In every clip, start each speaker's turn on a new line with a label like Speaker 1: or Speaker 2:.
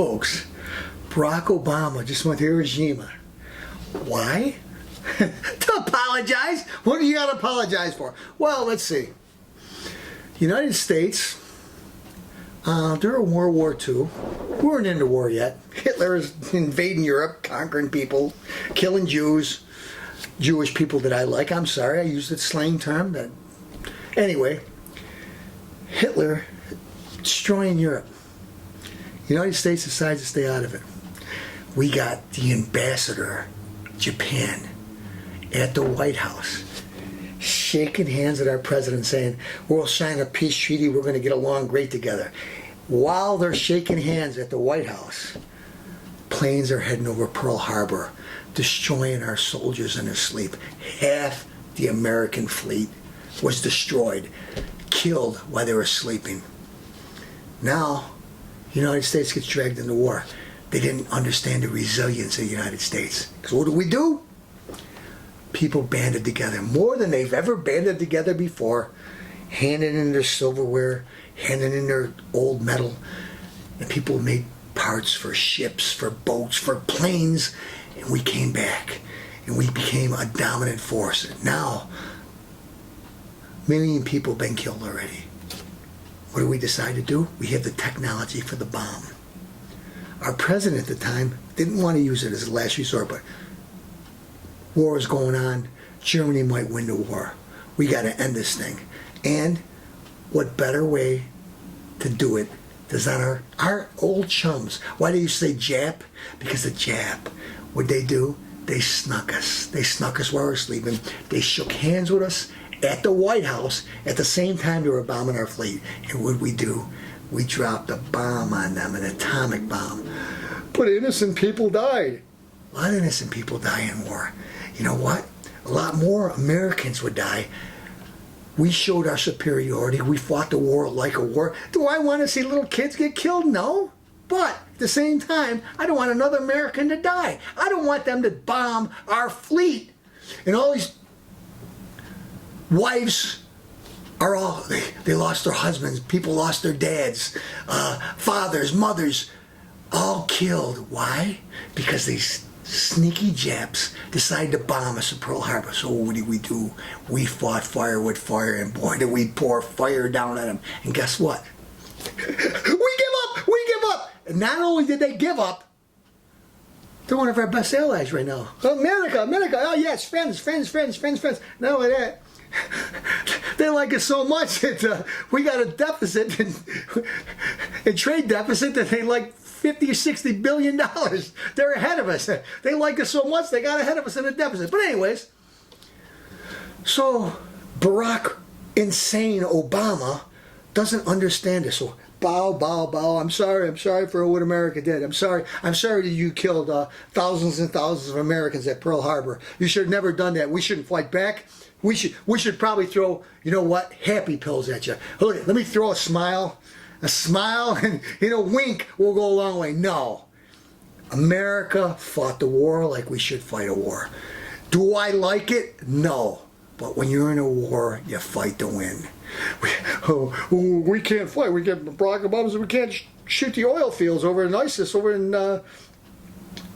Speaker 1: Folks, Barack Obama just went to Hiroshima. Why? To apologize? What do you got to apologize for? Well, let's see. United States, during World War II, we weren't into war yet. Hitler is invading Europe, conquering people, killing Jews, Jewish people that I like. I'm sorry, I used a slang term. Anyway, Hitler destroying Europe. United States decides to stay out of it. We got the ambassador, Japan, at the White House, shaking hands with our president saying, we'll sign a peace treaty, we're going to get along great together. While they're shaking hands at the White House, planes are heading over Pearl Harbor, destroying our soldiers in their sleep. Half the American fleet was destroyed, killed while they were sleeping. Now, the United States gets dragged into war. They didn't understand the resilience of the United States. Because what do? People banded together, more than they've ever banded together before, handing in their silverware, handing in their old metal, and people made parts for ships, for boats, for planes, and we came back, and we became a dominant force. And now, 1 million people have been killed already. What do we decide to do? We have the technology for the bomb. Our president at the time didn't want to use it as a last resort, but war is going on. Germany might win the war. We got to end this thing. And what better way to do it than our old chums. Why do you say Jap? Because the Jap, what they do, they snuck us. They snuck us while we were sleeping. They shook hands with us at the White House at the same time they were bombing our fleet. And what did we do? We dropped a bomb on them, an atomic bomb. But innocent people died. A lot of innocent people die in war. You know what? A lot more Americans would die. We showed our superiority. We fought the war like a war. Do I want to see little kids get killed? No. But at the same time, I don't want another American to die. I don't want them to bomb our fleet. And all these wives are all, they lost their husbands. People lost their dads, fathers, mothers, all killed. Why? Because these sneaky Japs decided to bomb us at Pearl Harbor. So what did we do? We fought fire with fire, and boy, did we pour fire down at them. And guess what? We give up! We give up! And not only did they give up, they're one of our best allies right now. America, America, oh yes, friends. Not only that, they like us so much that we got a deficit, a trade deficit that they like 50 or 60 billion dollars. They're ahead of us. They like us so much they got ahead of us in a deficit. But anyways, so Barack insane Obama doesn't understand this. So bow. I'm sorry for what America did. I'm sorry that you killed thousands and thousands of Americans at Pearl Harbor. You should have never done that. We shouldn't fight back. We should probably throw, you know what, happy pills at you. Let me throw a smile and, wink will go a long way. No. America fought the war like we should fight a war. Do I like it? No. But when you're in a war, you fight to win. We can't fight. We get Barack Obama said we can't shoot the oil fields over in ISIS, over in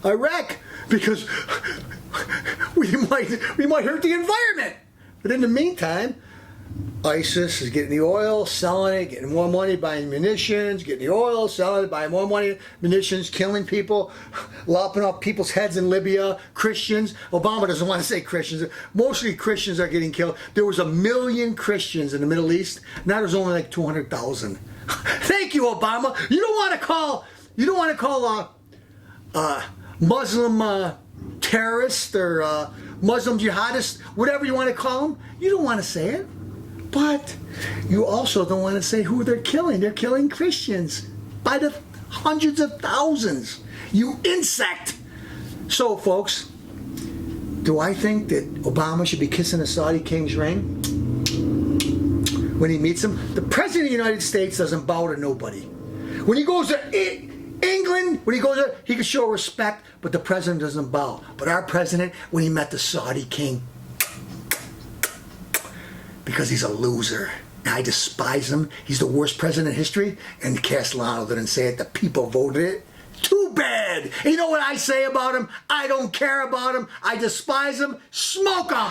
Speaker 1: Iraq, because we might hurt the environment. But in the meantime, ISIS is getting the oil, selling it, getting more money, buying munitions, getting the oil, selling it, buying more money, munitions, killing people, lopping off people's heads in Libya, Christians. Obama doesn't want to say Christians. Mostly Christians are getting killed. There was 1 million Christians in the Middle East. Now there's only like 200,000. Thank you, Obama. You don't want to call Muslim terrorist or Muslim jihadist, whatever you want to call them. You don't want to say it. But you also don't want to say who they're killing. They're killing Christians by the hundreds of thousands. You insect. So, folks, do I think that Obama should be kissing a Saudi king's ring when he meets him? The President of the United States doesn't bow to nobody. When he goes to England, when he goes there, he can show respect, but the President doesn't bow. But our President, when he met the Saudi king, because he's a loser. I despise him. He's the worst president in history. And Castellano didn't say it. The people voted it. too bad. And you know what I say about him? I don't care about him. I despise him. Smoke him.